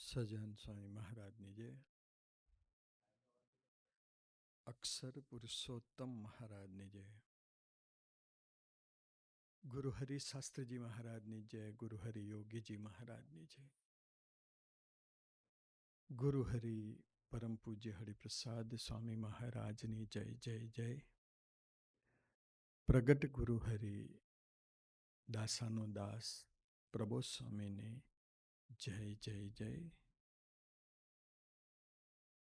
સહજાનંદ સ્વામી મહારાજની જય. અક્ષર પુરુષોત્તમ મહારાજની જય. ગુરુહરિ શાસ્ત્રીજી મહારાજની જય. ગુરુહરિ યોગીજી મહારાજની જય. ગુરુહરિ પરમ પૂજ્ય હરિપ્રસાદ સ્વામી મહારાજની જય જય જય. પ્રગટ ગુરુહરિ દાસાનો દાસ પ્રબોધ સ્વામીને જય જય જય.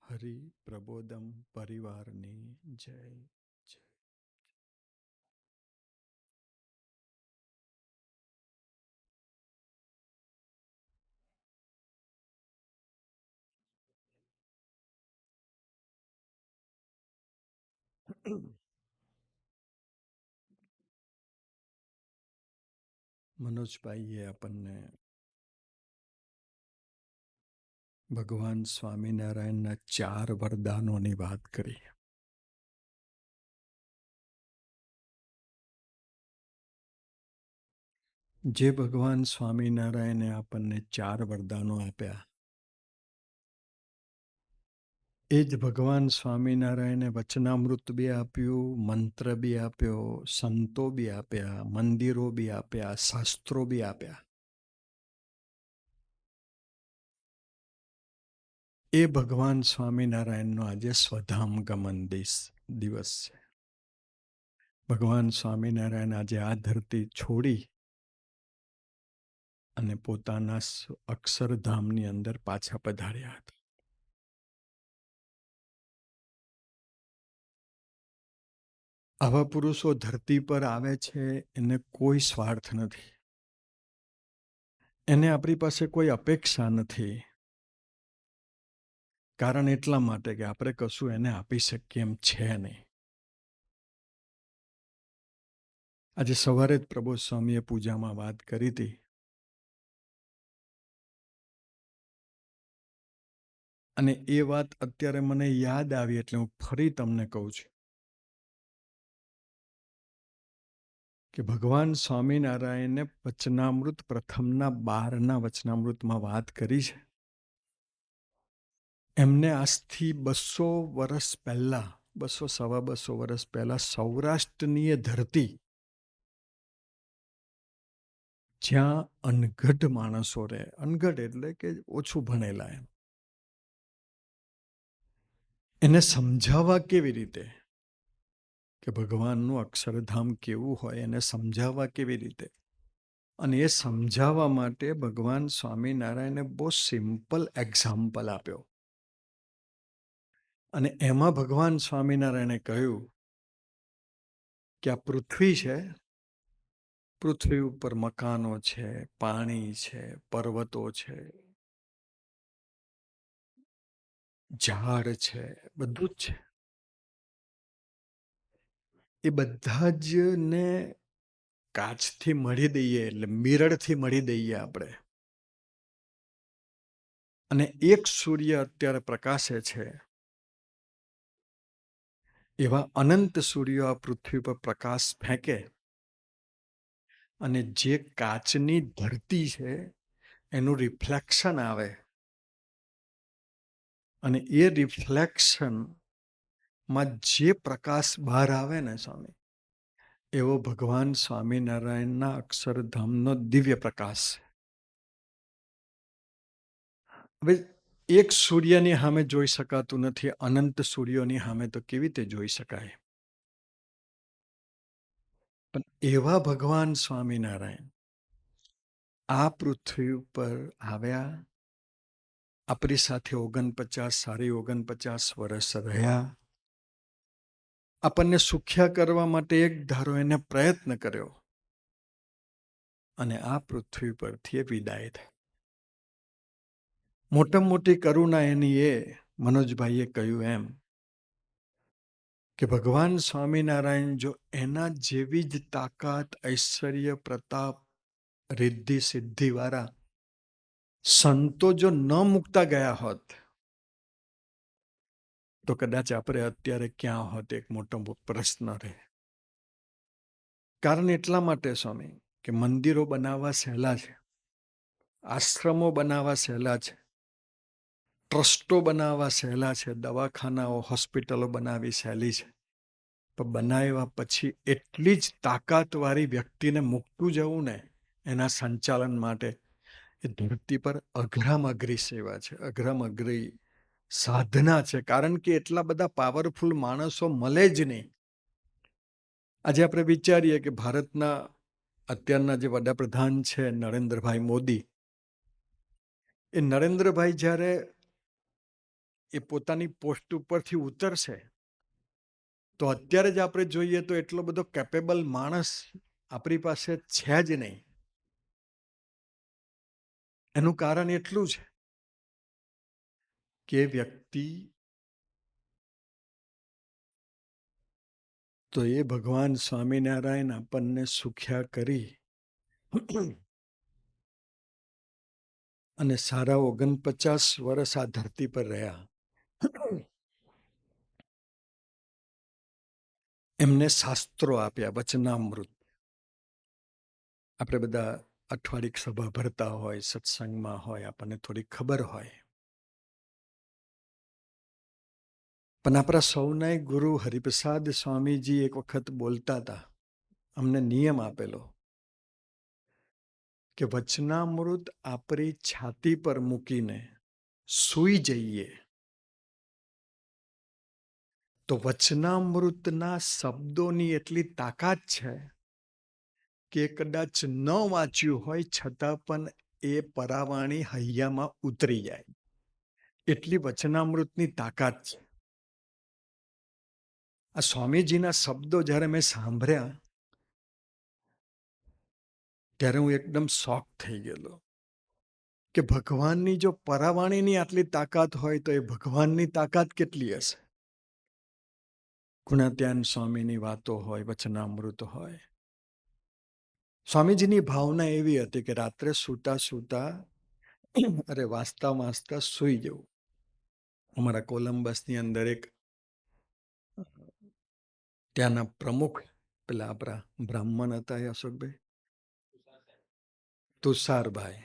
હરિ પ્રબોધમ પરિવારની જય જય. મનોજભાઈએ આપણને ભગવાન સ્વામિનારાયણના 4 વરદાનોની વાત કરી. જે ભગવાન સ્વામિનારાયણે આપણને 4 વરદાનો આપ્યા, એ જ ભગવાન સ્વામિનારાયણે વચનામૃત બી આપ્યું, મંત્ર બી આપ્યો, સંતો બી આપ્યા, મંદિરો બી આપ્યા, શાસ્ત્રો બી આપ્યા. એ ભગવાન સ્વામિનારાયણનો આજે સ્વધામ ગમન દિવસ છે. ભગવાન સ્વામિનારાયણ આજે આ ધરતી છોડી અને પોતાના અક્ષરધામની અંદર પાછા પધાર્યા હતા. આવા પુરુષો ધરતી પર આવે છે, એને કોઈ સ્વાર્થ નથી, એને આપણી પાસે કોઈ અપેક્ષા નથી. કારણ એટલા માટે કે આપણે કશું એને આપી શકીએ એમ છે નહીં. આજે સવારે જ પ્રબોધ સ્વામીએ પૂજામાં વાત કરી હતી. અને એ વાત અત્યારે મને યાદ આવી એટલે હું ફરી તમને કહું છું કે ભગવાન સ્વામિનારાયણે વચનામૃત પ્રથમના 12ના વચનામૃતમાં વાત કરી છે. એમને આજથી 200 વર્ષ પહેલા, 200-250 વર્ષ પહેલા સૌરાષ્ટ્રની એ ધરતી, જ્યાં અનગઢ માણસો રહે, અનગઢ એટલે કે ઓછું ભણેલા, એને સમજાવવા કેવી રીતે કે ભગવાનનું અક્ષરધામ કેવું હોય, એને સમજાવવા કેવી રીતે. અને એ સમજાવવા માટે ભગવાન સ્વામિનારાયણે બહુ સિમ્પલ એક્ઝામ્પલ આપ્યો. અને એમાં ભગવાન સ્વામિનારાયણે કહ્યું કે આ પૃથ્વી છે, પૃથ્વી ઉપર મકાનો છે, પાણી છે, પર્વતો છે, ઝાડ છે, બધું જ છે. એ બધા જ ને કાચથી મળી દઈએ, એટલે મિરરથી મળી દઈએ આપણે, અને એક સૂર્ય અત્યારે પ્રકાશે છે, એવા અનંત સૂર્યો આ પૃથ્વી પર પ્રકાશ ફેંકે, અને જે કાચની ધરતી છે એનું રિફ્લેક્શન આવે, અને એ રિફ્લેક્શનમાં જે પ્રકાશ બહાર આવે ને સ્વામી, એવો ભગવાન સ્વામિનારાયણના અક્ષરધામનો દિવ્ય પ્રકાશ છે. હવે એક સૂર્યની સામે જોઈ શકાતું નથી, અનંત સૂર્યોની સામે તો કેવી રીતે જોઈ શકાય? પણ એવા ભગવાન સ્વામિનારાયણ આ પૃથ્વી ઉપર આવ્યા, આપણી સાથે 49 વર્ષ રહ્યા, આપણને સુખ્યા કરવા માટે એક ધારો એને પ્રયત્ન કર્યો, અને આ પૃથ્વી પરથી વિદાય થાય. મોટામાં મોટી કરુણા એની એ, મનોજભાઈએ કહ્યું એમ, કે ભગવાન સ્વામિનારાયણ જો એના જેવી જ તાકાત, ઐશ્વર્ય, પ્રતાપ, રિદ્ધિ, સિદ્ધિ વાળા સંતો જો ન મૂકતા ગયા હોત, તો કદાચ આપણે અત્યારે ક્યાં હોત, એક મોટો પ્રશ્ન રહે. કારણ એટલા માટે સ્વામી કે મંદિરો બનાવવા સહેલા છે, આશ્રમો બનાવવા સહેલા છે, ટ્રસ્ટો બનાવવા સહેલા છે, દવાખાનાઓ હોસ્પિટલો બનાવવી સહેલી છે, પણ બનાવ્યા પછી એટલી જ તાકાતવાળી વ્યક્તિને મૂકતું જવું ને એના સંચાલન માટે એ ધરતી પર અઘરામાં અઘરી સેવા છે, અઘરામાં અઘરી સાધના છે. કારણ કે એટલા બધા પાવરફુલ માણસો મળે જ નહીં. આજે આપણે વિચારીએ કે ભારતના અત્યારના જે વડાપ્રધાન છે નરેન્દ્રભાઈ મોદી, એ નરેન્દ્રભાઈ જ્યારે એ પોતાની પોસ્ટ ઉપરથી ઉતરશે તો અત્યારે જ આપણે જોઈએ તો એટલો બધો કેપેબલ માણસ આપણી પાસે છે જ નહીં. એનું કારણ એટલું છે કે વ્યક્તિ તો એ ભગવાન સ્વામિનારાયણ આપણને સુખ્યા કરી અને સારા 49 વર્ષ આ ધરતી પર રહ્યા. એમને શાસ્ત્રો આપ્યા, વચનામૃત. આપણે બધા અઠવાડિક સભા ભરતા હોય, સત્સંગમાં હોય, આપણને થોડી ખબર હોય. પણ આપણા સૌના ગુરુ હરિપ્રસાદ સ્વામીજી એક વખત બોલતા હતા, અમને નિયમ આપેલો કે વચનામૃત આપણી છાતી પર મૂકીને સૂઈ જઈએ તો વચનામૃતના શબ્દોની એટલી તાકાત છે કે કદાચ ન વાંચ્યું હોય છતાં પણ એ પરાવાણી હૈયામાં ઉતરી જાય. એટલી વચનામૃતની તાકાત છે. આ સ્વામીજીના શબ્દો જ્યારે મેં સાંભળ્યા ત્યારે હું એકદમ શોક થઈ ગયેલો કે ભગવાનની જો પરાવાણીની આટલી તાકાત હોય તો એ ભગવાનની તાકાત કેટલી હશે. ગુણાત્યાન સ્વામીની વાતો હોય, વચનામૃત હોય. સ્વામીજીની ભાવના એવી હતી કે રાત્રે સૂતા સૂતા વાંચતા વાંચતા સૂઈ જવું. અમારા કોલંબસની અંદર એક ત્યાંના પ્રમુખ પેલા આપણા બ્રાહ્મણ હતા એ અશોકભાઈ તુષારભાઈ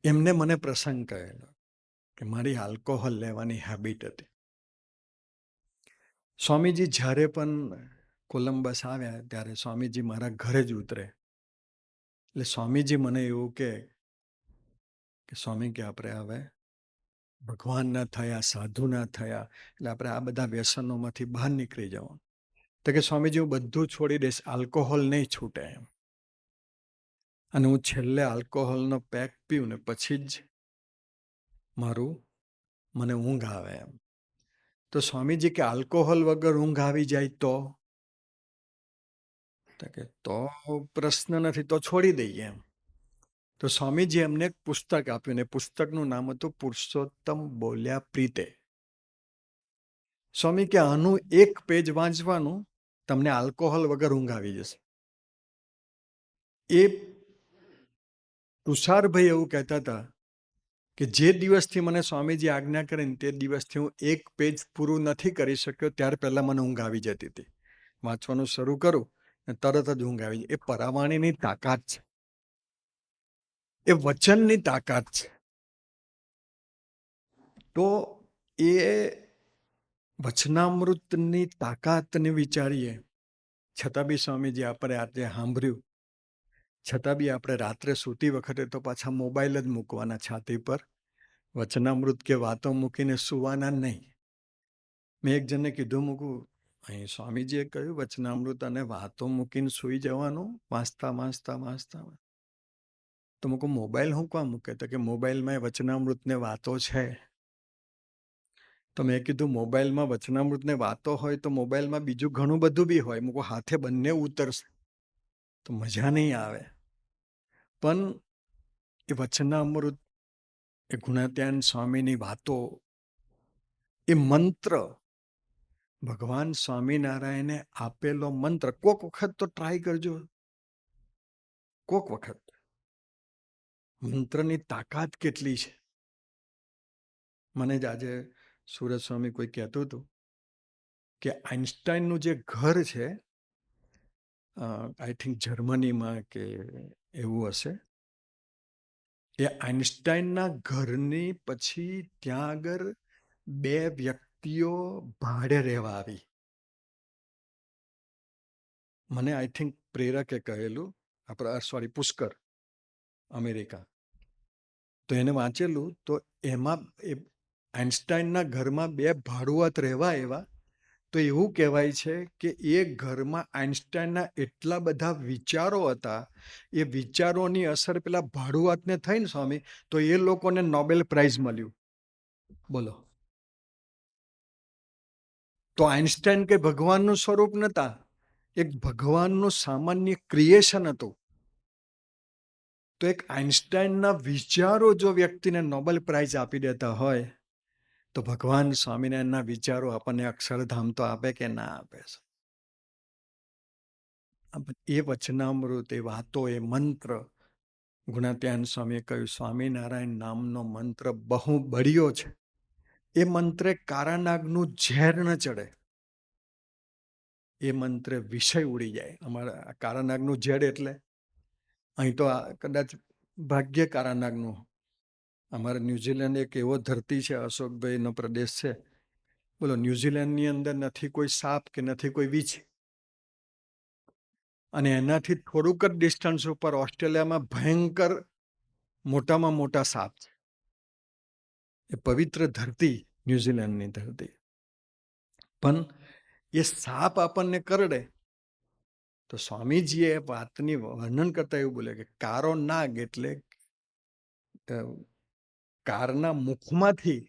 એમને મને પ્રસંગ કહેલો કે મારી આલ્કોહોલ લેવાની હેબિટ હતી. સ્વામીજી જ્યારે પણ કોલંબસ આવ્યા ત્યારે સ્વામીજી મારા ઘરે જ ઉતરે. એટલે સ્વામીજી મને એવું કે સ્વામી કે આપણે હવે ભગવાન ના થયા, સાધુ ના થયા, એટલે આપણે આ બધા વ્યસનોમાંથી બહાર નીકળી જવાનું. તો કે સ્વામીજી હું બધું છોડી દઈશ, આલ્કોહોલ નહીં છૂટે એમ. અને હું છેલ્લે આલ્કોહોલનો પેક પીઉં ને પછી જ મને ઊંઘ આવે એમ. તો સ્વામીજી કે આલ્કોહોલ વગર ઊંઘ આવી જાય તો કે તો પ્રશ્ન નથી, તો છોડી દઈએ એમ. તો સ્વામીજી એમને એક પુસ્તક આપ્યું ને પુસ્તકનું નામ હતું પુરુષોત્તમ બોલ્યા પ્રીતે. સ્વામી કે આનું એક પેજ વાંચવાનું તમને આલ્કોહોલ વગર ઊંઘ આવી જશે. એ તુષારભાઈ એવું કહેતા હતા કે જે દિવસથી મને સ્વામીજી આજ્ઞા કરે ને તે દિવસથી હું એક પેજ પૂરું નથી કરી શક્યો, ત્યાર પહેલા મને ઊંઘ આવી જતી હતી. વાંચવાનું શરૂ કરું ને તરત જ ઊંઘ આવી જાય. એ પરાવાણીની તાકાત છે, એ વચનની તાકાત છે. તો એ વચનામૃતની તાકાતને વિચારીએ છતાં બી સ્વામીજી આપણે આજે સાંભળ્યું છતાં બી આપણે રાત્રે સૂતી વખતે તો પાછા મોબાઈલ જ મૂકવાના છાતી પર, વચનામૃત કે વાતો મૂકીને સુવાના નહીં. મેં એક જણને કીધું મૂકું અહીં સ્વામીજીએ કહ્યું વચનામૃત અને વાતો મૂકીને સૂઈ જવાનું વાંચતા વાંચતા વાંચતા. તો મૂકું મોબાઈલ હું કાં મૂકે? તો કે મોબાઈલમાં વચનામૃતને વાતો છે. તો મેં કીધું મોબાઈલમાં વચનામૃતને વાતો હોય તો મોબાઈલમાં બીજું ઘણું બધું બી હોય. મૂકું હાથે બંને ઉતરશે તો મજા નહીં આવે. પણ એ વચનામૃત, એ ગુણાત્યાન સ્વામીની વાતો, એ મંત્ર ભગવાન સ્વામિનારાયણે આપેલો મંત્ર. કોક વખત તો ટ્રાય કરજો, કોક વખત મંત્રની તાકાત કેટલી છે. મને જ આજે સુરત સ્વામી કોઈ કહેતું હતું કે આઇન્સ્ટાઈનનું જે ઘર છે, આઈ થિંક જર્મનીમાં કે એવું હશે, એ આઇન્સ્ટાઈનના ઘરની પછી ત્યાં આગળ 2 વ્યક્તિઓ ભાડે રહેવા આવી. મને આઈ થિંક પ્રેરકે કહેલું, સોરી પુષ્કર, અમેરિકા. તો એને વાંચેલું, તો એમાં આઇન્સ્ટાઈનના ઘરમાં 2 ભાડુઆત રહેવા આવ્યા. તો એવું કહેવાય છે કે એ ઘરમાં આઇન્સ્ટાઈનના એટલા બધા વિચારો હતા, એ વિચારોની અસર પેલા ભાડુઆતને થઈ ને સ્વામી, તો એ લોકોને નોબેલ પ્રાઇઝ મળ્યું. બોલો. તો આઇન્સ્ટાઈન કે ભગવાનનું સ્વરૂપ નતા, એક ભગવાનનું સામાન્ય ક્રિએશન હતું. તો એક આઇન્સ્ટાઈનના વિચારો જો વ્યક્તિને નોબેલ પ્રાઇઝ આપી દેતા હોય, તો ભગવાન સ્વામિનારાયણના વિચારો આપણને અક્ષરધામ તો આપે કે ના આપે? એ વચનામૃત, એ વાતો, એ મંત્ર, ગુણાત્યાન સ્વામીએ કહ્યું સ્વામિનારાયણ નામનો મંત્ર બહુ બળિયો છે. એ મંત્રે કારાનાગનું ઝેર ન ચડે, એ મંત્રે વિષય ઉડી જાય. અમારા કારાનાગનું ઝેર એટલે અહીં તો કદાચ ભાગ્ય કારાનાગનું. અમારે ન્યુઝીલેન્ડ એક એવો ધરતી છે, અશોકભાઈનો પ્રદેશ છે. બોલો, ન્યુઝીલેન્ડની અંદર નથી કોઈ સાપ કે નથી કોઈ વીછ. અને એનાથી થોડુંક જ ડિસ્ટન્સ ઉપર ઓસ્ટ્રેલિયામાં ભયંકર મોટામાં મોટા સાપ છે. એ પવિત્ર ધરતી ન્યુઝીલેન્ડની ધરતી. પણ એ સાપ આપણને કરડે તો સ્વામીજીએ વાતની વર્ણન કરતા એવું બોલે કે કારો નાગ એટલે કારના મુખમાંથી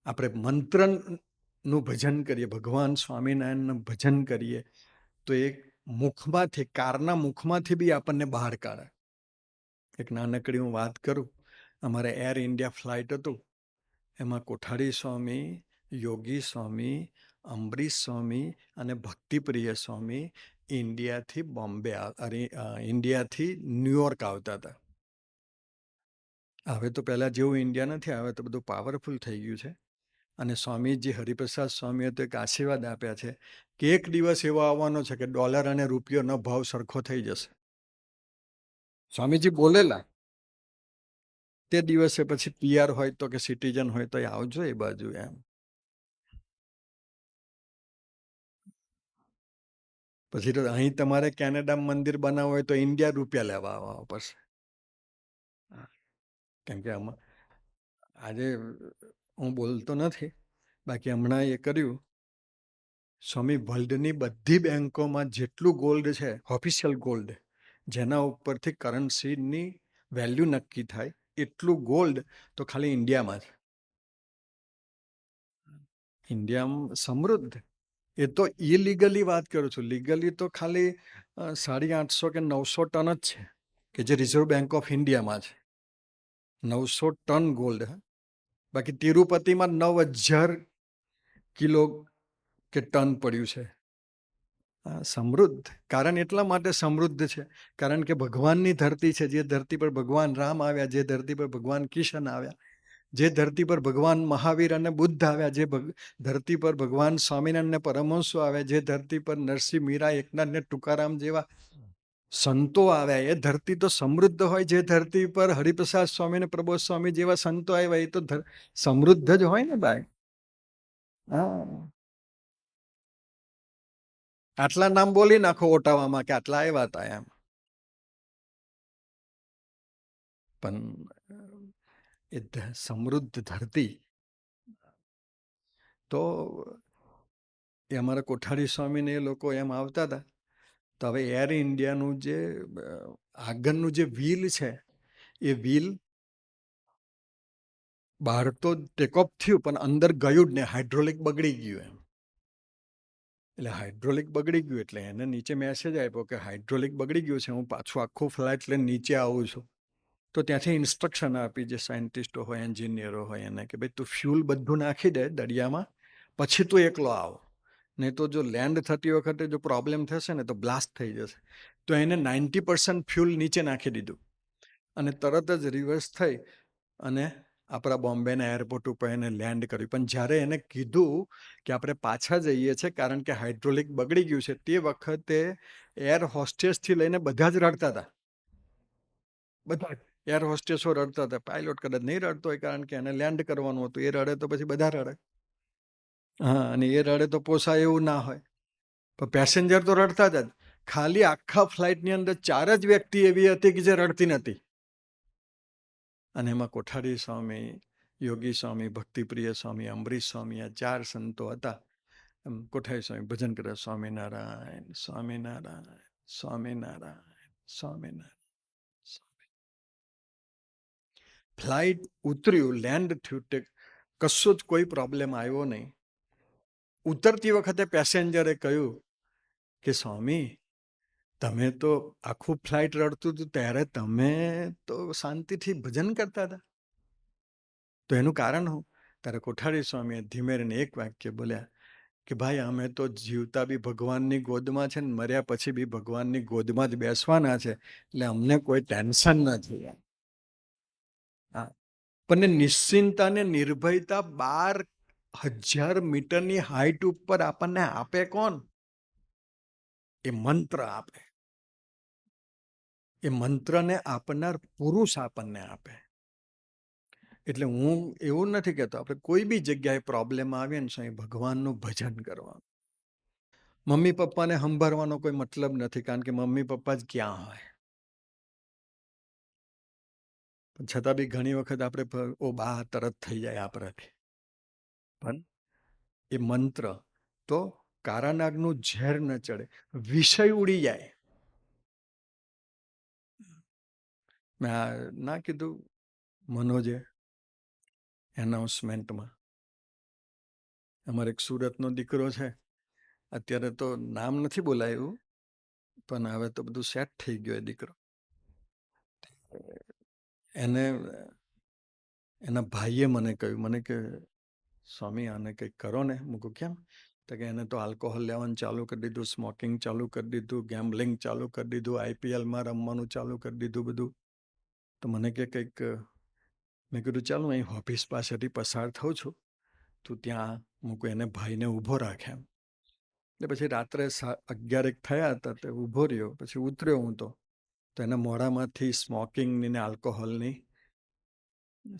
આપણે મંત્રનું ભજન કરીએ, ભગવાન સ્વામિનારાયણનું ભજન કરીએ, તો એ મુખમાંથી, કારના મુખમાંથી બી આપણને બહાર કાઢે. એક નાનકડી હું વાત કરું. અમારે એર ઇન્ડિયા ફ્લાઇટ હતું, એમાં કોઠારી સ્વામી, યોગી સ્વામી, અંબરીશ સ્વામી અને ભક્તિપ્રિય સ્વામી ઇન્ડિયાથી ન્યુયોર્ક આવતા હતા. હવે તો પહેલાં જેવું ઇન્ડિયા નથી, હવે તો બધું પાવરફુલ થઈ ગયું છે. અને સ્વામીજી હરિપ્રસાદ સ્વામીએ તો એક આશીર્વાદ આપ્યા છે કે એક દિવસ એવો આવવાનો છે કે ડોલર અને રૂપિયોનો ભાવ સરખો થઈ જશે. સ્વામીજી બોલેલા. તે દિવસે પછી પીઆર હોય તો કે સિટીઝન હોય તો આવજો એ બાજુ એમ. પછી તો અહીં તમારે કેનેડામાં મંદિર બનાવવું હોય તો ઇન્ડિયા રૂપિયા લેવા આવવા પડશે. કેમ કે આજે હું બોલતો નથી, બાકી હમણાં એ કર્યું. સ્વામી, વર્લ્ડની બધી બેંકોમાં જેટલું ગોલ્ડ છે, ઓફિશિયલ ગોલ્ડ, જેના ઉપરથી કરન્સીની વેલ્યુ નક્કી થાય, એટલું ગોલ્ડ તો ખાલી ઇન્ડિયામાં છે. ઇન્ડિયામાં સમૃદ્ધ. એ તો ઇલીગલી વાત કરું છું. લીગલી તો ખાલી 850 કે 900 ટન જ છે કે જે રિઝર્વ બેંક ઓફ ઇન્ડિયામાં છે. 900 ટન ગોલ્ડ. બાકી તિરુપતિમાં 9000 કિલો કે ટન પડ્યું છે. સમૃદ્ધ. કારણ એટલા માટે સમૃદ્ધ છે કારણ કે ભગવાનની ધરતી છે. જે ધરતી પર ભગવાન રામ આવ્યા, જે ધરતી પર ભગવાન કિશન આવ્યા, જે ધરતી પર ભગવાન મહાવીર અને બુદ્ધ આવ્યા, જે ધરતી પર ભગવાન સ્વામિનારાયણ અને પરમહંસો આવ્યા, જે ધરતી પર નરસિંહ, મીરા, એકનાથ ને તુકારામ જેવા સંતો આવ્યા, એ ધરતી તો સમૃદ્ધ હોય. જે ધરતી પર હરિપ્રસાદ સ્વામી ને પ્રબોધ સ્વામી જેવા સંતો આવ્યા, એ તો સમૃદ્ધ જ હોય ને ભાઈ. આટલા નામ બોલી નાખો ઓટાવામાં કે આટલા આવ્યા હતા એમ. પણ એ સમૃદ્ધ ધરતી. તો એ અમારા કોઠારી સ્વામીને એ લોકો એમ આવતા હતા. તો હવે એર ઇન્ડિયાનું જે આગળનું જે વ્હીલ છે, એ વ્હીલ બહાર તો ટેકઓફ થયું પણ અંદર ગયું જ ને, હાઇડ્રોલિક બગડી ગયું એમ. એટલે હાઇડ્રોલિક બગડી ગયું એટલે એને નીચે મેસેજ આપ્યો કે હાઇડ્રોલિક બગડી ગયું છે, હું પાછું આખું ફ્લાઇટ લઈને નીચે આવું છું. તો ત્યાંથી ઇન્સ્ટ્રક્શન આપી જે સાયન્ટિસ્ટો હોય, એન્જિનિયરો હોય એને, કે ભાઈ તું ફ્યુલ બધું નાખી દે દરિયામાં, પછી તું એકલો આવ. નહીં તો જો લેન્ડ થતી વખતે જો પ્રોબ્લેમ થશે ને તો બ્લાસ્ટ થઈ જશે. તો એને 90% ફ્યુલ નીચે નાખી દીધું અને તરત જ રિવર્સ થઈ અને આપણા બોમ્બેના એરપોર્ટ ઉપર એને લેન્ડ કર્યું. પણ જ્યારે એને કીધું કે આપણે પાછા જઈએ છીએ કારણ કે હાઇડ્રોલિક બગડી ગયું છે, તે વખતે એર હોસ્ટેસથી લઈને બધા જ રડતા હતા. બધા. એર હોસ્ટેસો રડતા હતા. પાયલોટ કદાચ નહીં રડતો હોય, કારણ કે એને લેન્ડ કરવાનું હતું. એ રડે તો પછી બધા રડે. હા, અને એ રડે તો પોસાય એવું ના હોય. પણ પેસેન્જર તો રડતા જ. ખાલી આખા ફ્લાઇટની અંદર 4 જ વ્યક્તિ એવી હતી કે જે રડતી નથી. અને એમાં કોઠારી સ્વામી, યોગી સ્વામી, ભક્તિપ્રિય સ્વામી, અમરીશ સ્વામી, આ 4 સંતો હતા. કોઠારી સ્વામી ભજન કરે, સ્વામિનારાયણ સ્વામિનારાયણ સ્વામિનારાયણ સ્વામિનારાયણ. ફ્લાઇટ ઉતર્યું, લેન્ડ થયું, કશું જ કોઈ પ્રોબ્લેમ આવ્યો નહીં. ઉતરતી વખતે પેસેન્જરે કહ્યું કે સ્વામી, તમે તો આખું ફ્લાઇટ રડતું હતું ત્યારે તમે તો શાંતિથી ભજન કરતા હતા, તો એનું કારણ હું? ત્યારે કોઠારી સ્વામીએ ધીમે રહીને એક વાક્ય બોલ્યા કે ભાઈ, અમે તો જીવતા બી ભગવાનની ગોદમાં છે ને મર્યા પછી બી ભગવાનની ગોદમાં જ બેસવાના છે, એટલે અમને કોઈ ટેન્શન નથી. હા, પણ નિશ્ચિંતા ને નિર્ભયતા 12,000 મીટરની હાઈટ ઉપર આપણને આપે કોણ? એ મંત્ર આપે. એ મંત્રને આપનાર પુરુષ આપણને આપે. એટલે હું એવું નથી કહેતો, આપણે કોઈ બી જગ્યાએ પ્રોબ્લેમ આવે ને સાહેબ, ભગવાનનું ભજન કરવાનું. મમ્મી પપ્પાને સંભાળવાનો કોઈ મતલબ નથી, કારણ કે મમ્મી પપ્પા જ ક્યાં હોય. પણ છતાં બી ઘણી વખત આપણે ઓ બા તરત થઈ જાય આપણાથી. પણ એ મંત્ર તો કારાનાગનું ઝેર ન ચડે, વિષય ઉડી જાય. મેં ના કીધું મનોજે એનાઉન્સમેન્ટમાં, અમારે એક સુરતનો દીકરો છે, અત્યારે તો નામ નથી બોલાયું, પણ હવે તો બધું સેટ થઈ ગયું. એ દીકરો, એને એના ભાઈએ મને કહ્યું, મને કે સ્વામી આને કંઈક કરો ને. મૂકું કેમ? તો કે એને તો આલ્કોહોલ લેવાનું ચાલુ કરી દીધું, સ્મોકિંગ ચાલુ કરી દીધું, ગેમ્બલિંગ ચાલુ કરી દીધું, IPLમાં રમવાનું ચાલુ કરી દીધું બધું. તો મને કે કંઈક, મેં કીધું ચાલો અહીં ઓફિસ પાસેથી પસાર થઉં છું, તું ત્યાં મૂકું એને ભાઈને ઊભો રાખે એમ. એટલે પછી રાત્રે 11 થયા હતા તે ઊભો રહ્યો, પછી ઉતર્યો હું તો એના મોઢામાંથી સ્મોકિંગની ને આલ્કોહોલની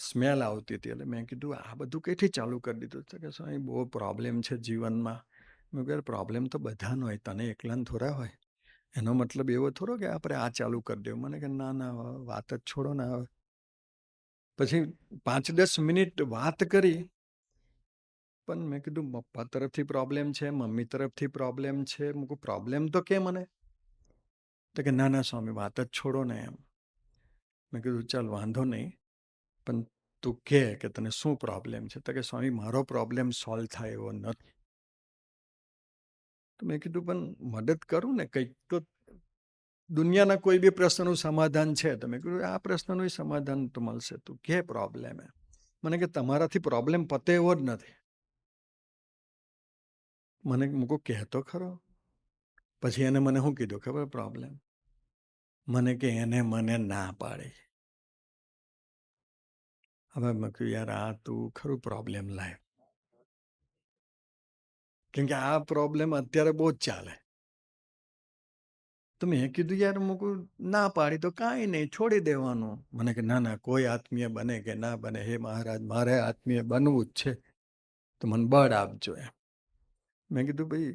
સ્મેલ આવતી હતી. એટલે મેં કીધું આ બધું કઈથી ચાલુ કરી દીધું? તો કે સ્વામી બહુ પ્રોબ્લેમ છે જીવનમાં. મેં કહ્યું પ્રોબ્લેમ તો બધાનો હોય, તને એકલાને થોડા હોય. એનો મતલબ એવો થોડો કે આપણે આ ચાલુ કરી દેવું. મને કે ના ના, વાત જ છોડો ને. હવે પછી 5-10 મિનિટ વાત કરી, પણ મેં કીધું પપ્પા તરફથી પ્રોબ્લેમ છે, મમ્મી તરફથી પ્રોબ્લેમ છે. મૂકું પ્રોબ્લેમ તો કે મને. તો કે ના ના સ્વામી, વાત જ છોડો ને એમ. મેં કીધું ચાલ વાંધો નહીં, પણ તું કે તને શું પ્રોબ્લેમ છે? તો કે સ્વામી મારો પ્રોબ્લેમ સોલ્વ થાય એવો નથી. તો મેં કીધું પણ મદદ કરું ને, કંઈક તો દુનિયાના કોઈ બી પ્રશ્નનું સમાધાન છે. તો મેં કીધું આ પ્રશ્નનું સમાધાન તો મળશે, તું કે પ્રોબ્લેમ એમ. મને કે તમારાથી પ્રોબ્લેમ પતે એવો જ નથી. મને મૂકો કહેતો ખરો. પછી એને મને શું કીધું ખબર પ્રોબ્લેમ? મને કે એને મને ના પાડી. હવે મેં કહ્યું યાર આ તું ખરું પ્રોબ્લેમ લાય, કેમ કે આ પ્રોબ્લેમ અત્યારે બહુ જ ચાલે. તો મેં કીધું યાર મૂકું ના પાડી તો કાંઈ નહીં, છોડી દેવાનું. મને કે ના ના, કોઈ આત્મીય બને કે ના બને, હે મહારાજ મારે આત્મીય બનવું જ છે, તો મને બળ આપજો એમ. મેં કીધું ભાઈ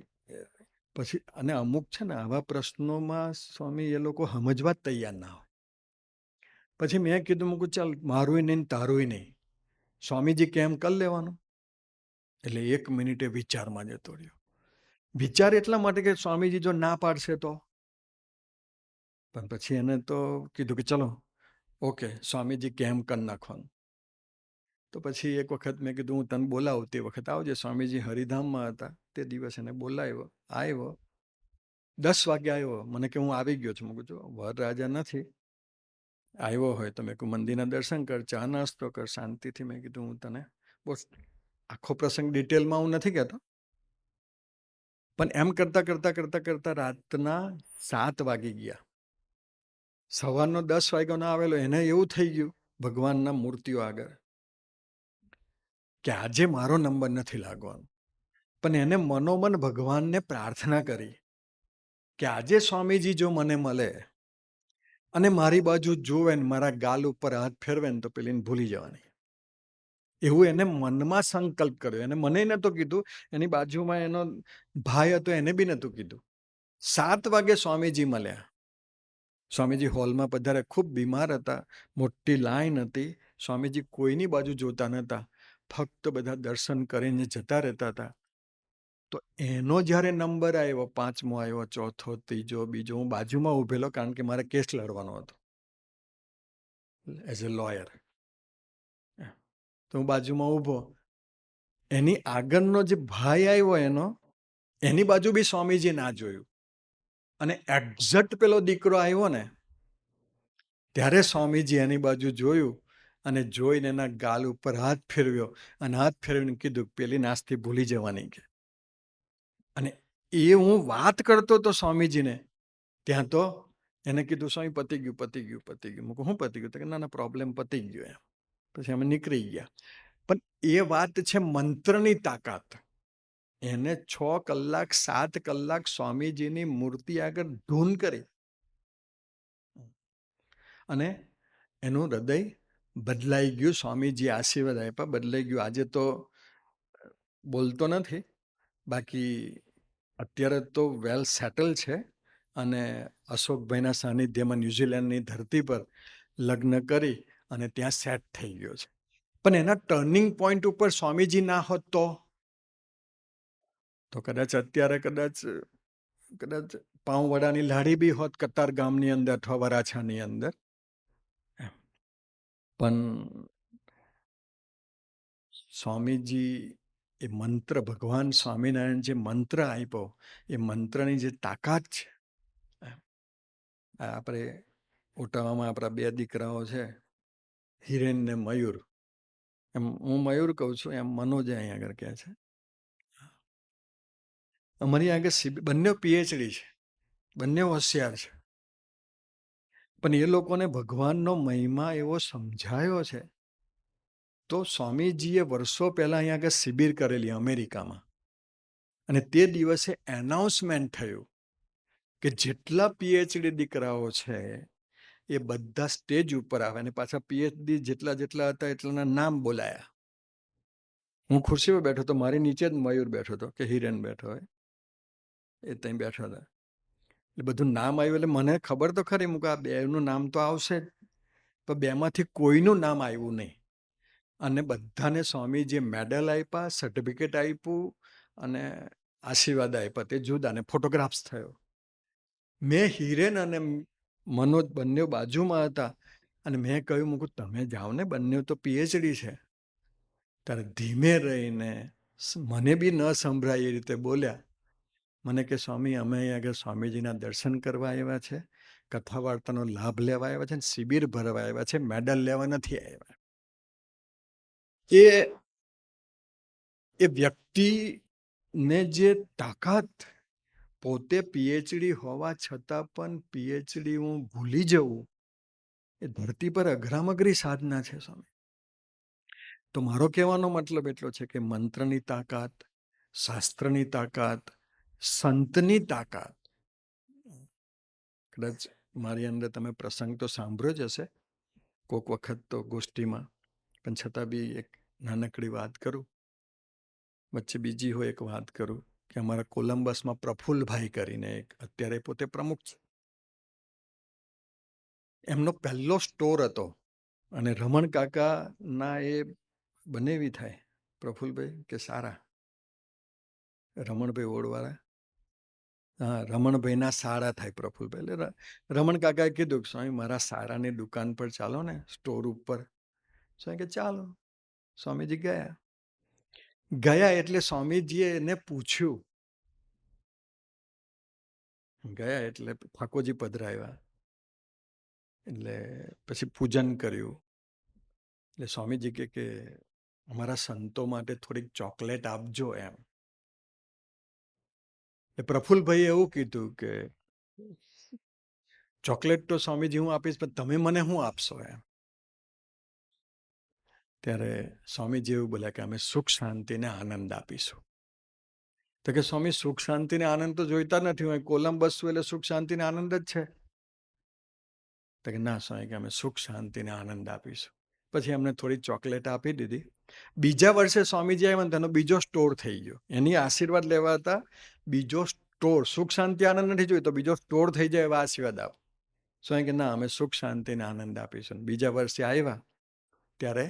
પછી, અને અમુક છે ને આવા પ્રશ્નોમાં સ્વામી એ લોકો સમજવા જ તૈયાર ના હોય. પછી મેં કીધું મૂકું ચાલ મારું નહીં તારું નહીં, સ્વામીજી કેમ કરી લેવાનું. એટલે 1 મિનિટે વિચારમાં જતો રહ્યો. વિચાર એટલા માટે કે સ્વામીજી જો ના પાડશે તો. પણ પછી એને તો કીધું કે ચલો ઓકે, સ્વામીજી કેમ કરી નાખવાનું. તો પછી એક વખત મેં કીધું હું તને બોલાવું, તે વખત આવજે. સ્વામીજી હરિધામમાં હતા તે દિવસ એને બોલાવ્યો, આવ્યો 10 વાગે આવ્યો. મને કે હું આવી ગયો છું. મેં કીધું વરરાજા નથી, આવ્યો હોય તો મેં કહું મંદિરના દર્શન કર, ચા નાસ્તો કર, શાંતિથી. મેં કીધું હું તને બહુ આખો પ્રસંગ ડિટેલમાં હું નથી કહેતો, પણ એમ કરતા કરતા કરતા કરતા રાતના 7 વાગી ગયા. સવારનો 10 વાગ્યાનો આવેલો, એને એવું થઈ ગયું ભગવાનના મૂર્તિઓ આગળ કે આજે મારો નંબર નથી લાગવાનો. પણ એને મનોમન ભગવાનને પ્રાર્થના કરી કે આજે સ્વામીજી જો મને મળે અને મારી બાજુ જોવે ને મારા ગાલ ઉપર હાથ ફેરવે ને તો પેલીને ભૂલી જવાની. એવું એને મનમાં સંકલ્પ કર્યો. એને મને નહોતું કીધું, એની બાજુમાં એનો ભાઈ હતો એને બી નહોતું કીધું. 7 વાગે સ્વામીજી મળ્યા. સ્વામીજી હોલમાં પધાર્યા, ખૂબ બીમાર હતા, મોટી લાઈન હતી. સ્વામીજી કોઈની બાજુ જોતા નહોતા, ફક્ત બધા દર્શન કરીને જતા રહેતા હતા. તો એનો જ્યારે નંબર આવ્યો, 5મો આવ્યો, ચોથો, ત્રીજો, બીજો, હું બાજુમાં ઊભેલો, કારણ કે મારે કેસ લડવાનો હતો એઝ અ લોયર. તો હું બાજુમાં ઊભો. એની આગળનો જે ભાઈ આવ્યો એની બાજુ બી સ્વામીજી ના જોયું. અને એક્ઝેક્ટ પેલો દીકરો આવ્યો ને ત્યારે સ્વામીજી એની બાજુ જોયું અને જોઈને એના ગાલ ઉપર હાથ ફેરવ્યો અને હાથ ફેરવીને કીધું, પેલી નાસ્તી ભૂલી જવાની કે. અને એ હું વાત કરતો હતો સ્વામીજીને, ત્યાં તો એને કીધું, સ્વામી પતી ગયું, પતી ગયું, પતી ગયું. હું શું પતી ગયું? તો કે ના પ્રોબ્લેમ પતી ગયો એમ. પછી અમે નીકળી ગયા. પણ એ વાત છે મંત્રની તાકાત. એને 6 કલાક 7 કલાક સ્વામીજીની મૂર્તિ આગળ ધૂન કરી અને એનું હૃદય બદલાઈ ગયું. સ્વામીજી આશીર્વાદ આપ્યા, બદલાઈ ગયું. આજે તો બોલતો નથી, બાકી અત્યારે તો વેલ સેટલ છે અને અશોકભાઈના સાનિધ્યમાં ન્યુઝીલેન્ડની ધરતી પર લગ્ન કરી અને ત્યાં સેટ થઈ ગયો છે. પણ એના ટર્નિંગ પોઈન્ટ ઉપર સ્વામીજી ના હોત તો કદાચ અત્યારે કદાચ પાઉંવડાની લાડી બી હોત કતાર ગામની અંદર અથવા વરાછાની અંદર. પણ સ્વામીજી એ મંત્ર, ભગવાન સ્વામિનારાયણ જે મંત્ર આપ્યો, એ મંત્રની જે તાકાત છે. આપણે ઓટાવામાં આપણા 2 દીકરાઓ છે, હિરેન ને મયુર. એમ હું મયુર કહું છું, એમ મનોજ અહીંયા આગળ કહે છે. અમારી આગળ બંને પીએચડી છે, બંને હોશિયાર છે. પણ એ લોકોને ભગવાનનો મહિમા એવો સમજાયો છે. તો સ્વામીજીએ વર્ષો પહેલા અહીંયા આગળ શિબિર કરેલી અમેરિકામાં, અને તે દિવસે એનાઉન્સમેન્ટ થયું કે જેટલા પીએચડી દીકરાઓ છે એ બધા સ્ટેજ ઉપર આવે, અને પાછા પીએચડી જેટલા હતા એટલાના નામ બોલાયા. હું ખુરશી પર બેઠો હતો, મારી નીચે જ મયુર બેઠો હતો કે હિરેન બેઠો હોય, એ ત્યાં બેઠા હતા. એટલે બધું નામ આવ્યું એટલે મને ખબર તો ખરી, મુક આ 2નું નામ તો આવશે જ, પણ 2માંથી કોઈનું નામ આવ્યું નહીં. અને બધાને સ્વામીજીએ મેડલ આપ્યા, સર્ટિફિકેટ આપ્યું અને આશીર્વાદ આપ્યા. તે જુદા, અને ફોટોગ્રાફ્સ થયો. મેં હિરેન અને મનોજ બંને બાજુમાં હતા અને મેં કહ્યું, મૂકું તમે જાઓ ને, બંને તો પીએચડી છે. ત્યારે ધીમે રહીને મને બી ન સંભળાય એ રીતે બોલ્યા. મને કે સ્વામી, અમે અહીં આગળ સ્વામીજીના દર્શન કરવા આવ્યા છે, કથા વાર્તાનો લાભ લેવા આવ્યા છે, શિબિર ભરવા આવ્યા છે, મેડલ લેવા નથી આવ્યા. એ વ્યક્તિને જે તાકાત, પોતે પીએચડી હોવા છતાં પણ પીએચડી હું ભૂલી જવું, એ ધરતી પર અઘરામઘરી સાધના છે સ્વામી. તો મારો કહેવાનો મતલબ એટલો છે કે મંત્રની તાકાત, શાસ્ત્રની તાકાત, સંતની તાકાત. કદાચ મારી અંદર તમે પ્રસંગ તો સાંભળ્યો જ હશે કોઈક વખત તો ગોષ્ઠીમાં, પણ છતાં બી એક નાનકડી વાત કરું. વચ્ચે બીજી હોય એક વાત કરું કે અમારા કોલંબસમાં પ્રફુલ્લભાઈ કરીને એક અત્યારે પોતે પ્રમુખ છે. એમનો પહેલો સ્ટોર હતો અને રમણ કાકાના એ બનેવી થાય, પ્રફુલ્લભાઈ કે સારા, રમણભાઈ ઓળવાળા, હા, રમણભાઈના સારા થાય પ્રફુલ્લભાઈ. એટલે રમણ કાકાએ કીધું કે સ્વામી મારા સારાની દુકાન પર ચાલો ને, સ્ટોર ઉપર. સ્વામી કે ચાલો. સ્વામીજી ગયા એટલે સ્વામીજીએ એને પૂછ્યું, ગયા એટલે ઠાકોરજી પધરાવ્યા, એટલે પછી પૂજન કર્યું. એટલે સ્વામીજી કે અમારા સંતો માટે થોડીક ચોકલેટ આપજો એમ. પ્રફુલ્લભાઈએ એવું કીધું કે ચોકલેટ તો સ્વામીજી હું આપીશ, પણ તમે મને શું આપશો એમ. ત્યારે સ્વામીજી એવું બોલ્યા કે અમે સુખ શાંતિને આનંદ આપીશું. તો કે સ્વામી, સુખ શાંતિને આનંદ તો જોઈતા નથી, હું કોલંબસ છું એટલે સુખ શાંતિને આનંદ જ છે. તો કે ના સ્વામી કે અમે સુખ શાંતિને આનંદ આપીશું. પછી અમને થોડી ચોકલેટ આપી દીધી. બીજા વર્ષે સ્વામીજી આવ્યા ને તેનો બીજો સ્ટોર થઈ ગયો. એની આશીર્વાદ લેવા હતા, બીજો સ્ટોર. સુખ શાંતિ આનંદ નથી જોયું તો બીજો સ્ટોર થઈ જાય એવા આશીર્વાદ આપો. સ્વામી કે ના અમે સુખ શાંતિને આનંદ આપીશું. બીજા વર્ષે આવ્યા ત્યારે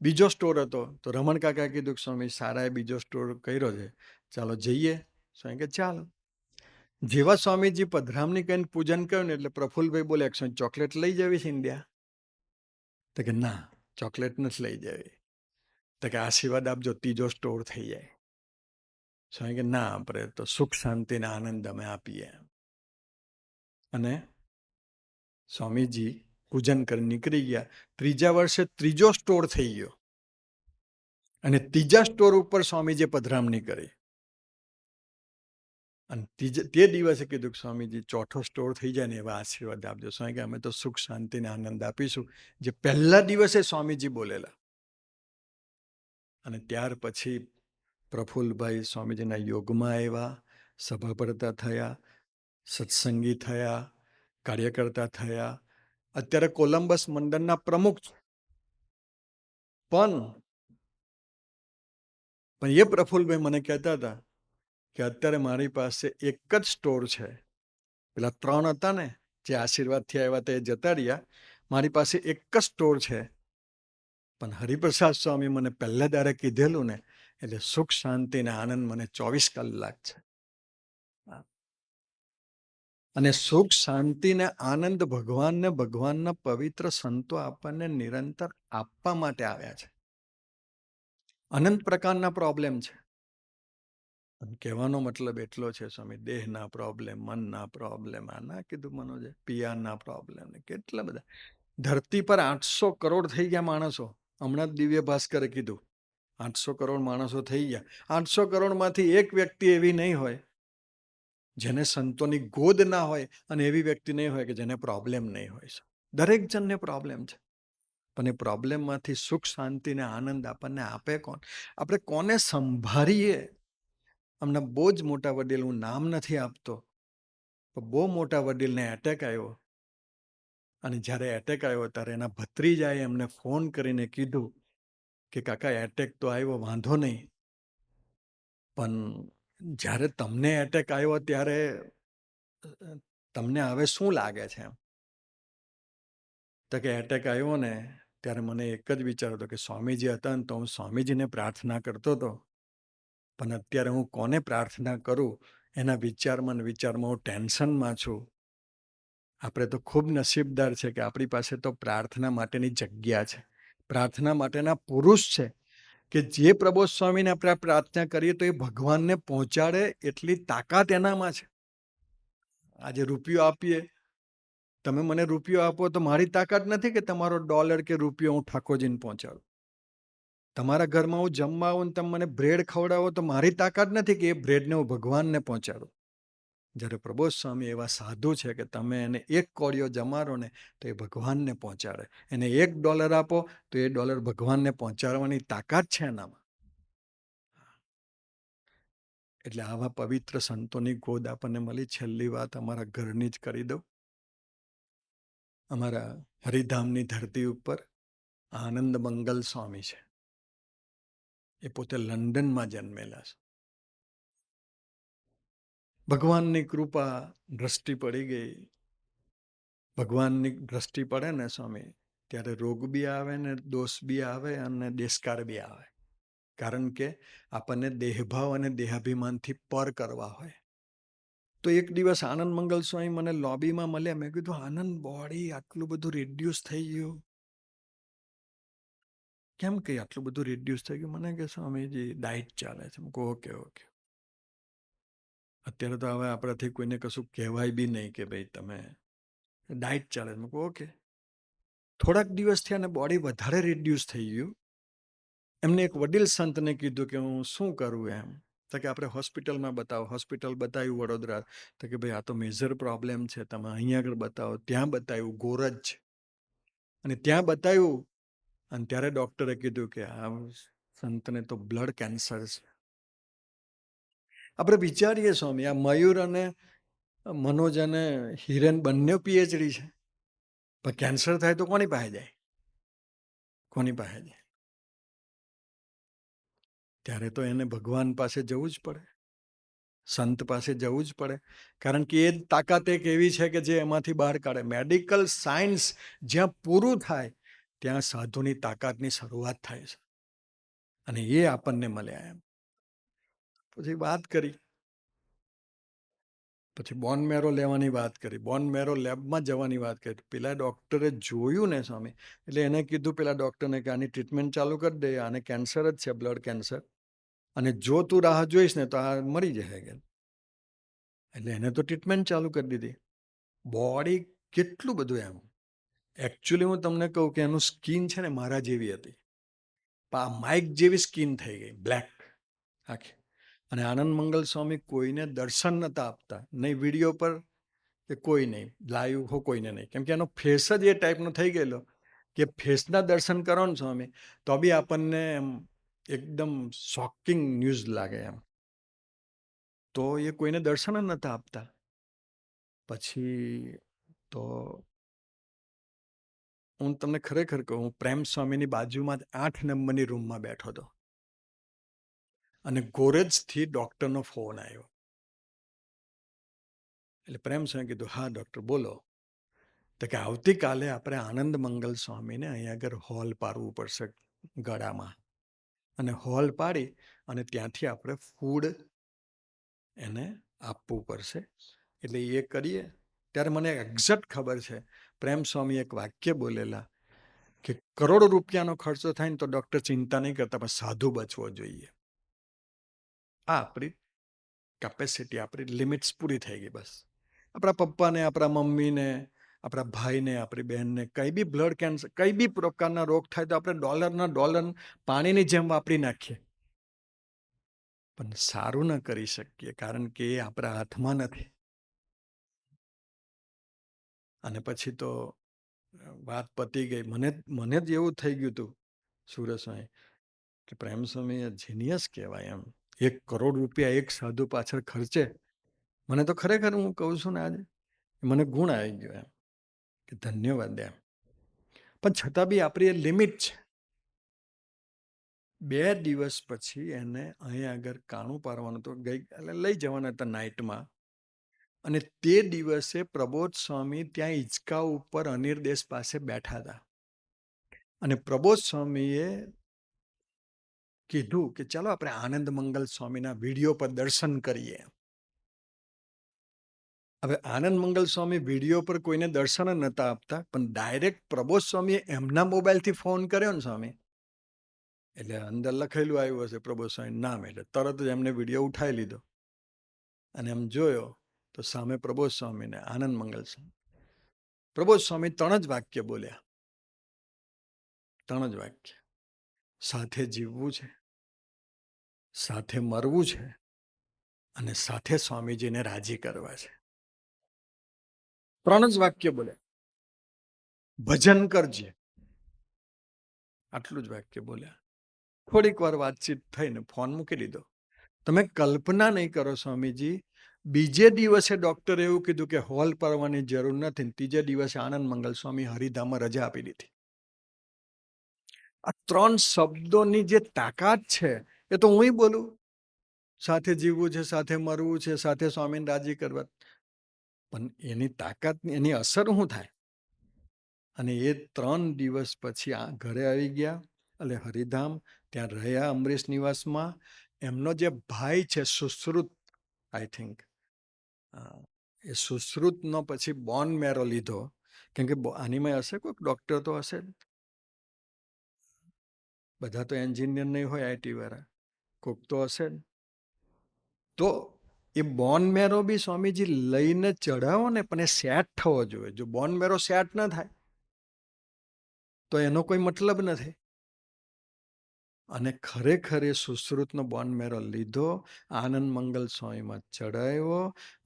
બીજો સ્ટોર હતો. તો રમણ કાકા કીધું કે સ્વામી સારાએ બીજો સ્ટોર કર્યો છે, ચાલો જઈએ. સ્વામી કે ચાલો. જેવા સ્વામીજી પધરામણી કરીને પૂજન કર્યું ને એટલે પ્રફુલ્લભાઈ બોલે ચોકલેટ લઈ જવી છે ઇન્ડિયા? તો કે ના ચોકલેટ નથી લઈ જવી. તો કે આશીર્વાદ આપજો ત્રીજો સ્ટોર થઈ જાય. સ્વામી કે ના આપણે તો સુખ શાંતિને આનંદ અમે આપીએ. અને સ્વામીજી પૂજન કરી નીકળી ગયા. ત્રીજા વર્ષે ત્રીજો સ્ટોર થઈ ગયો અને ત્રીજા સ્ટોર ઉપર સ્વામીજીએ પધરામણી કરી. અને તે દિવસે કીધું કે સ્વામીજી ચોથો સ્ટોર થઈ જાય ને એવા આશીર્વાદ આપજો. સ્વામી કે અમે તો સુખ શાંતિને આનંદ આપીશું, જે પહેલા દિવસે સ્વામીજી બોલેલા. અને ત્યાર પછી પ્રફુલ્લભાઈ સ્વામીજીના યોગમાં આવ્યા, સભાપરતા થયા, સત્સંગી થયા, કાર્યકર્તા થયા. અત્યારે કોલંબસ મંડળના પ્રમુખ. પણ એ પ્રફુલ્લભાઈ મને કહેતા હતા કે અત્યારે મારી પાસે એક જ સ્ટોર છે. પેલા 3 હતા ને જે આશીર્વાદથી આવ્યા તે જતા રહ્યા. મારી પાસે એક જ સ્ટોર છે. પણ હરિપ્રસાદ સ્વામી મને પહેલા દારે કીધેલું ને એટલે સુખ શાંતિ ને આનંદ મને 24 કલાક છે. અને સુખ શાંતિ ને આનંદ ભગવાનને, ભગવાનના પવિત્ર સંતો આપણને નિરંતર આપવા માટે આવ્યા છે. અનંત પ્રકારના પ્રોબ્લેમ છે. કહેવાનો મતલબ એટલો છે સ્વામી, દેહના પ્રોબ્લેમ, મનના પ્રોબ્લેમ, આના કીધું મનોજે, પિયાના પ્રોબ્લેમ, કેટલા બધા. ધરતી પર 800 કરોડ થઈ ગયા માણસો. હમણાં જ દિવ્ય ભાસ્કરે કીધું 800 કરોડ માણસો થઈ ગયા. 800 કરોડમાંથી એક વ્યક્તિ એવી નહીં હોય જેને સંતોની ગોદ ના હોય, અને એવી વ્યક્તિ નહીં હોય કે જેને પ્રોબ્લેમ નહીં હોય. દરેક જણને પ્રોબ્લેમ છે. પણ એ પ્રોબ્લેમમાંથી સુખ શાંતિ ને આનંદ આપણને આપે કોણ? આપણે કોને સંભાળીએ? હમણાં બહુ જ મોટા વડીલ, હું નામ નથી આપતો, બહુ મોટા વડીલને એટેક આવ્યો. અને જ્યારે એટેક આવ્યો ત્યારે એના ભત્રીજાએ એમને ફોન કરીને કીધું કે કાકા એટેક તો આવ્યો, વાંધો નહીં, પણ જ્યારે તમને એટેક આવ્યો ત્યારે તમને હવે શું લાગે છે? તો કે એટેક આવ્યો ને ત્યારે મને એક જ વિચાર હતો કે સ્વામીજી હતા ને તો હું સ્વામીજીને પ્રાર્થના કરતો હતો, પણ અત્યારે હું કોને પ્રાર્થના કરું એના વિચારમાં હું ટેન્શનમાં છું. આપણે તો ખૂબ નસીબદાર છે કે આપણી પાસે તો પ્રાર્થના માટેની જગ્યા છે, પ્રાર્થના માટેના પુરુષ છે, કે જે પ્રબોધ સ્વામીને આપણે પ્રાર્થના કરીએ તો એ ભગવાનને પહોંચાડે એટલી તાકાત એનામાં છે. આજે રૂપિયો આપીએ, તમે મને રૂપિયો આપો તો મારી તાકાત નથી કે તમારો ડોલર કે રૂપિયો હું ઠાકોરજીને પહોંચાડું. તમારા ઘરમાં હું જમવા આવું ને તમે મને બ્રેડ ખવડાવો તો મારી તાકાત નથી કે એ બ્રેડને હું ભગવાનને પહોંચાડું. જ્યારે પ્રબોધ સ્વામી એવા સાધુ છે કે તમે એને એક કોળિયો જમારો ને તો એ ભગવાનને પહોંચાડે. એને $1 આપો તો એ ડોલર ભગવાનને પહોંચાડવાની તાકાત છે એનામાં. એટલે આવા પવિત્ર સંતોની ગોદ આપણને મળી. છેલ્લી વાત અમારા ઘરની જ કરી દઉં. અમારા હરિધામની ધરતી ઉપર આનંદ મંગલ સ્વામી છે. એ પોતે લંડનમાં જન્મેલા છે. ભગવાનની કૃપા, દ્રષ્ટિ પડી ગઈ. ભગવાનની દ્રષ્ટિ પડે ને સ્વામી ત્યારે રોગ બી આવે ને દોષ બી આવે અને દેશકાર બી આવે. કારણ કે આપણને દેહભાવ અને દેહાભિમાનથી પર કરવા હોય. તો એક દિવસ આનંદ મંગલ સ્વામી મને લોબીમાં મળ્યા. મેં કીધું આનંદ, બોડી આટલું બધું રિડ્યુસ થઈ ગયું, કેમ કે આટલું બધું રિડ્યુસ થઈ ગયું? મને કે સ્વામીજી ડાયટ ચાલે છે. Okay okay. અત્યારે તો હવે આપણાથી કોઈને કશું કહેવાય બી નહીં કે ભાઈ તમે ડાયટ ચાલે છે. ઓકે. થોડાક દિવસથી આને બોડી વધારે રિડ્યુસ થઈ ગયું. એમને એક વડીલ સંતને કીધું કે હું શું કરું એમ. તો કે આપણે હોસ્પિટલમાં બતાવો. હોસ્પિટલ બતાવ્યું વડોદરા. તો કે ભાઈ આ તો મેજર પ્રોબ્લેમ છે, તમે અહીંયા આગળ બતાવો. ત્યાં બતાવ્યું ગોરજ, અને ત્યાં બતાવ્યું અને ત્યારે ડૉક્ટરે કીધું કે આ સંતને તો બ્લડ કેન્સર છે. આપણે વિચારીએ સ્વામી, આ મયુર અને મનોજ અને હિરેન બંને પીએચડી છે, પણ કેન્સર થાય તો કોની પાસે જાય? કોની પાસે જાય? ત્યારે તો એને ભગવાન પાસે જવું જ પડે, સંત પાસે જવું જ પડે, કારણ કે એ જ તાકાત એક એવી છે કે જે એમાંથી બહાર કાઢે. મેડિકલ સાયન્સ જ્યાં પૂરું થાય ત્યાં સાધુની તાકાતની શરૂઆત થાય છે, અને એ આપણને મળ્યા. એમ પછી વાત કરી, પછી બોન મેરો લેવાની વાત કરી, બોન મેરો લેબમાં જવાની વાત કરી. પેલા ડૉક્ટરે જોયું ને સ્વામી, એટલે એને કીધું પેલા ડૉક્ટરને કે આની ટ્રીટમેન્ટ ચાલુ કરી દે, આને કેન્સર જ છે, બ્લડ કેન્સર, અને જો તું રાહ જોઈશ ને તો આ મરી જશે કે. એટલે એને તો ટ્રીટમેન્ટ ચાલુ કરી દીધી. બોડી કેટલું બધું એમ. એકચ્યુઅલી હું તમને કહું કે એનું સ્કિન છે ને મારા જેવી હતી, પણ આ માઇક જેવી સ્કિન થઈ ગઈ, બ્લેક આખી. અને આનંદ મંગલ સ્વામી કોઈને દર્શન નહોતા આપતા, નહીં વિડીયો પર કે કોઈ નહીં, લાઈવ હો કોઈને નહીં, કેમ કે એનો ફેસ જ એ ટાઈપનો થઈ ગયેલો કે ફેસના દર્શન કરો ને સ્વામી તો બી આપણને એમ એકદમ શોકિંગ ન્યૂઝ લાગે એમ. તો એ કોઈને દર્શન જ નહોતા આપતા. પછી તો હું તમને ખરેખર કહું, હું પ્રેમ સ્વામીની બાજુમાં જ 8 નંબરની રૂમમાં બેઠો હતો, અને ગોરજથી ડૉક્ટરનો ફોન આવ્યો. એટલે પ્રેમ સ્વામી કીધું, હા ડૉક્ટર બોલો. તો કે આવતીકાલે આપણે આનંદ મંગલ સ્વામીને અહીંયા આગળ હોલ પાડવું પડશે ગળામાં, અને હોલ પાડી અને ત્યાંથી આપણે ફૂડ એને આપવું પડશે. એટલે એ કરીએ. ત્યારે મને એક્ઝેક્ટ ખબર છે, પ્રેમ સ્વામી એક વાક્ય બોલેલા કે કરોડો રૂપિયાનો ખર્ચો થાય ને તો ડૉક્ટર ચિંતા નહીં કરતા, પણ સાધુ બચવો જોઈએ. આ આપણી કેપેસિટી, આપણી લિમિટ્સ પૂરી થઈ ગઈ. બસ આપણા પપ્પાને, આપણા મમ્મીને, આપણા ભાઈને, આપણી બહેનને કંઈ બી બ્લડ કેન્સર, કંઈ બી પ્રકારના રોગ થાય તો આપણે ડોલર પાણીની જેમ વાપરી નાખીએ, પણ સારું ન કરી શકીએ, કારણ કે એ આપણા હાથમાં નથી. અને પછી તો વાત પતી ગઈ. મને જ એવું થઈ ગયું હતું સુરજભાઈ કે પ્રેમ સ્વામી જીનિયસ કહેવાય એમ. 1 કરોડ રૂપિયા એક સાધુ પાછળ ખર્ચે. મને તો ખરેખર હું કહું છું ને આજે મને ગુણ આવી ગયો એમ કે ધન્યવાદ એમ. પણ છતાં બી આપણી એ લિમિટ છે. 2 દિવસ પછી એને અહીંયા આગળ કાણું પારવાનું તો ગઈકાલે લઈ જવાના હતા નાઇટમાં, અને તે દિવસે પ્રબોધ સ્વામી ત્યાં હિંચકા ઉપર અનિર્દેશ પાસે બેઠા હતા, અને પ્રબોધ સ્વામીએ કીધું કે ચાલો આપણે આનંદ મંગલ સ્વામીના વિડીયો પર દર્શન કરીએ. હવે આનંદ મંગલ સ્વામી વિડીયો પર કોઈને દર્શન જ નહોતા આપતા, પણ ડાયરેક્ટ પ્રબોધ સ્વામીએ એમના મોબાઈલથી ફોન કર્યો ને સ્વામી, એટલે અંદર લખેલું આવ્યું હશે પ્રબોધ સ્વામી નામ, એટલે તરત જ એમને વિડીયો ઉઠાવી લીધો અને એમ જોયો તો સામે પ્રબોધ સ્વામીને આનંદ મંગલ સ્વામી. પ્રબોધ સ્વામી 3 જ વાક્ય બોલ્યા, 3 જ વાક્ય: સાથે જીવવું છે, સાથે મરવું છે, અને સાથે સ્વામીજીને રાજી કરવા છે. 3 જ વાક્ય બોલ્યા. ભજન કરજે, આટલું જ વાક્ય બોલ્યા. થોડીક વાર વાતચીત થઈને ફોન મૂકી દીધો. તમે કલ્પના નહીં કરો સ્વામીજી, બીજે દિવસે ડૉક્ટરે એવું કીધું કે હોલ પાડવાની જરૂર નથી. ત્રીજે દિવસે આનંદ મંગલ સ્વામી હરિધામમાં રજા આપી દીધી. આ 3 શબ્દોની જે તાકાત છે એ તો હું બોલું, સાથે જીવવું છે, સાથે મરવું છે, સાથે સ્વામીને રાજી કરવા, પણ એની તાકાત, એની અસર શું થાય? અને એ 3 દિવસ પછી આ ઘરે આવી ગયા, એટલે હરિધામ ત્યાં રહ્યા અમરીશ નિવાસમાં. એમનો જે ભાઈ છે સુશ્રુત, આઈ થિંક એ સુશ્રુતનો પછી બોન મેરો લીધો, કેમ કે આનીમાં હશે કોઈક ડૉક્ટર તો હશે, બધા તો એન્જિનિયર નહીં હોય, આઈટી વાળા કોઈક તો હશે. તો એ બોન મેરો બી સ્વામીજી લઈને ચઢાવો ને, પણ એ સેટ થવો જોઈએ. જો બોન મેરો સેટ ન થાય તો એનો કોઈ મતલબ નથી. અને ખરેખર એ સુશ્રુતનો બોન મેરો લીધો, આનંદ મંગલ સ્વામીમાં ચડાવ્યો,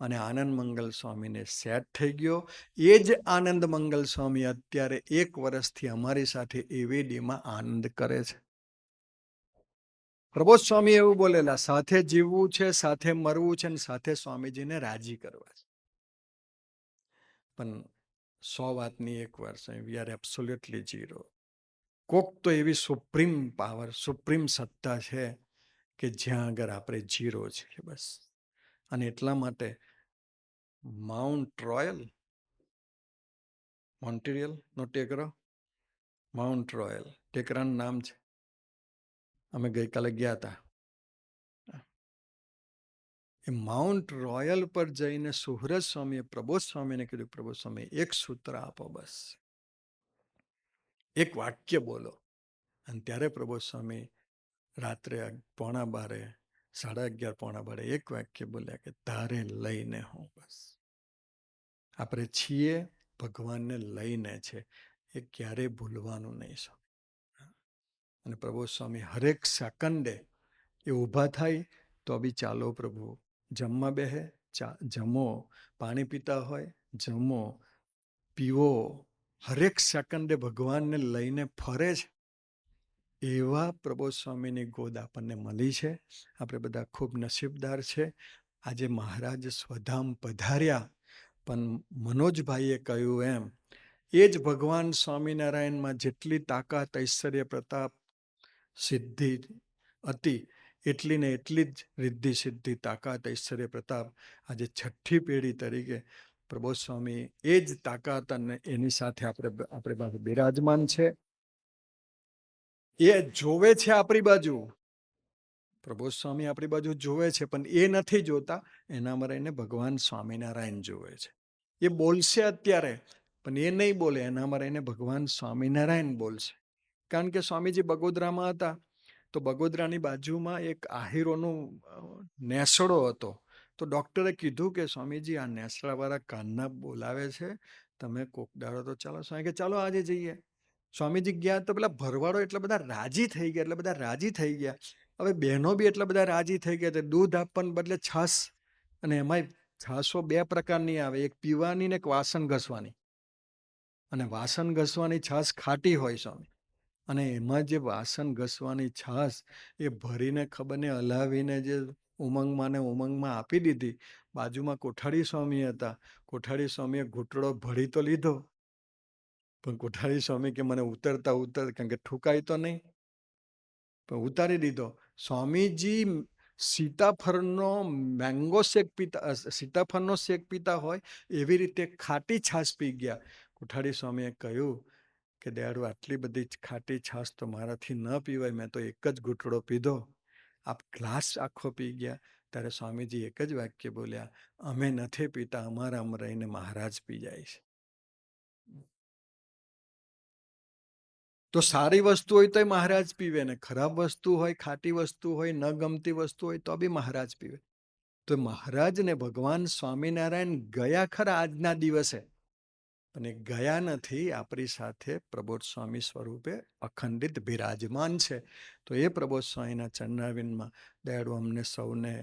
અને આનંદ મંગલ સ્વામીને સેટ થઈ ગયો. એ જ આનંદ મંગલ સ્વામી અત્યારે 1 વર્ષથી અમારી સાથે એવીડીમાં આનંદ કરે છે. પ્રબોધ સ્વામી એવું બોલેલા, સાથે જીવવું છે, સાથે મરવું છે, અને સાથે સ્વામીજીને રાજી કરવા છે. પણ 100 વાતની એક વાર સ્વામી વી આર એબ્સોલ્યુટલી ઝીરો. કોક તો એવી સુપ્રીમ પાવર, સુપ્રીમ સત્તા છે કે જ્યાં આગળ આપણે ઝીરો છે બસ. અને એટલા માટે માઉન્ટ રોયલ, મોન્ટ્રિયલ નો ટેકરો, માઉન્ટ રોયલ ટેકરાનું નામ છે. અમે ગઈકાલે ગયા હતા. એ માઉન્ટ રોયલ પર જઈને સુહૃદ સ્વામીએ પ્રબોધ સ્વામીને કીધું, પ્રબોધ સ્વામી એક સૂત્ર આપો બસ, એક વાક્ય બોલો. અને ત્યારે પ્રબોધ સ્વામી રાત્રે 11:15, 11:30, 11:15 એક વાક્ય બોલ્યા કે તારે લઈને હું બસ. આપણે છીએ ભગવાનને લઈને છે, એ ક્યારેય ભૂલવાનું નહીં. અને પ્રબોધ સ્વામી હરેક સેકન્ડે એ ઊભા થાય તો બી ચાલો પ્રભુ, જમવા બેહે જમો, પાણી પીતા હોય જમો, પીવો, હરેક સેકન્ડે ભગવાનને લઈને ફરે છે. એવા પ્રબોધ સ્વામીની ગોદ આપણને મળી છે. આપણે બધા ખૂબ નસીબદાર છે. આજે મહારાજ સ્વધામ પધાર્યા, પણ મનોજભાઈએ કહ્યું એમ, એ જ ભગવાન સ્વામિનારાયણમાં જેટલી તાકાત, ઐશ્વર્ય, પ્રતાપ, સિદ્ધિ હતી, એટલી ને એટલી જ રિદ્ધિ, સિદ્ધિ, તાકાત, ઐશ્વર્ય, પ્રતાપ આજે છઠ્ઠી પેઢી તરીકે પ્રબોધ સ્વામી એ જ તાકાત અને એની સાથે આપણે પાસે બિરાજમાન છે. એ જોવે છે આપણી બાજુ, પ્રબોધ સ્વામી આપણી બાજુ જોવે છે, પણ એ નથી જોતા, એનામાં રહીને ભગવાન સ્વામિનારાયણ જોવે છે. એ બોલશે અત્યારે, પણ એ નહીં બોલે, એનામાં રહીને ભગવાન સ્વામિનારાયણ બોલશે. કારણ કે સ્વામીજી બગોદરામાં હતા, તો બગોદરાની બાજુમાં એક આહીરોનો નેસડો હતો. તો ડૉક્ટરે કીધું કે સ્વામીજી આ નેસડાવાળા કાનના બોલાવે છે, તમે કોક દાડો તો ચાલો. સ્વામી કે ચાલો આજે જઈએ. સ્વામીજી ગયા તો પેલા ભરવાડો એટલા બધા રાજી થઈ ગયા, એટલે બધા રાજી થઈ ગયા. હવે બહેનો બી એટલા બધા રાજી થઈ ગયા, દૂધ આપવાને બદલે છાશ. અને એમાંય છાશો 2 પ્રકારની આવે, એક પીવાની ને એક વાસણ ઘસવાની. અને વાસણ ઘસવાની છાશ ખાટી હોય સ્વામી. અને એમાં જે વાસણ ઘસવાની છાશ એ ભરીને ખબર ને હલાવીને જે ઉમંગમાં ને ઉમંગમાં આપી દીધી. બાજુમાં કોઠારી સ્વામી હતા. કોઠારી સ્વામીએ ઘૂંટડો ભરી તો લીધો, પણ કોઠારી સ્વામી કે મને ઉતરતા કારણ કે ઠુકાય તો નહીં, પણ ઉતારી દીધો. સ્વામીજી સીતાફળનો મેંગો શેક પીતા, સીતાફળનો શેક પીતા હોય એવી રીતે ખાટી છાશ પી ગયા. કોઠારી સ્વામીએ કહ્યું કે દયાળુ, આટલી બધી ખાટી છાશ તો મારાથી ન પીવાય, મેં તો એક જ ઘૂંટડો પીધો, આપ ગ્લાસ આખો પી ગયા. ત્યારે સ્વામીજી એક જ વાક્ય બોલ્યા, અમે નથી પીતા, અમારામાં રહીને મહારાજ પી જાય છે. તો સારી વસ્તુ હોય તો મહારાજ પીવે, ને ખરાબ વસ્તુ હોય, ખાટી વસ્તુ હોય, ન ગમતી વસ્તુ હોય તો બી મહારાજ પીવે. તો મહારાજને ભગવાન સ્વામિનારાયણ ગયા ખરા આજના દિવસે, અને ગયા નથી, આપણી સાથે પ્રબોધ સ્વામી સ્વરૂપે અખંડિત બિરાજમાન છે. તો એ પ્રબોધ સ્વામીના ચરણારવિંદમાં દયાળુ અમને સૌને,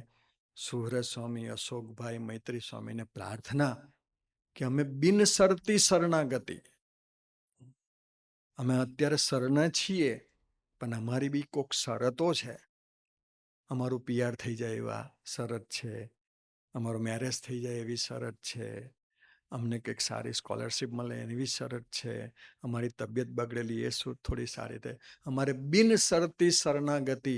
સુહૃદ સ્વામી, અશોકભાઈ, મૈત્રી સ્વામીને પ્રાર્થના કે અમે બિનશરતી શરણાગતિ, અમે અત્યારે શરણ છીએ, પણ અમારી બી કોઈક શરતો છે. અમારું PR થઈ જાય એવા શરત છે, અમારું મેરેજ થઈ જાય એવી શરત છે, અમને કંઈક સારી સ્કોલરશીપ મળે એવી શરત છે, અમારી તબિયત બગડેલી એ થોડી સારી થાય. અમારે બિનશરતી શરણાગતિ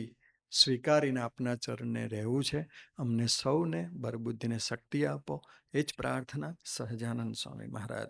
સ્વીકારીને આપના ચરણને રહેવું છે. અમને સૌને બરબુદ્ધિને શક્તિ આપો, એ જ પ્રાર્થના. સહજાનંદ સ્વામી મહારાજ.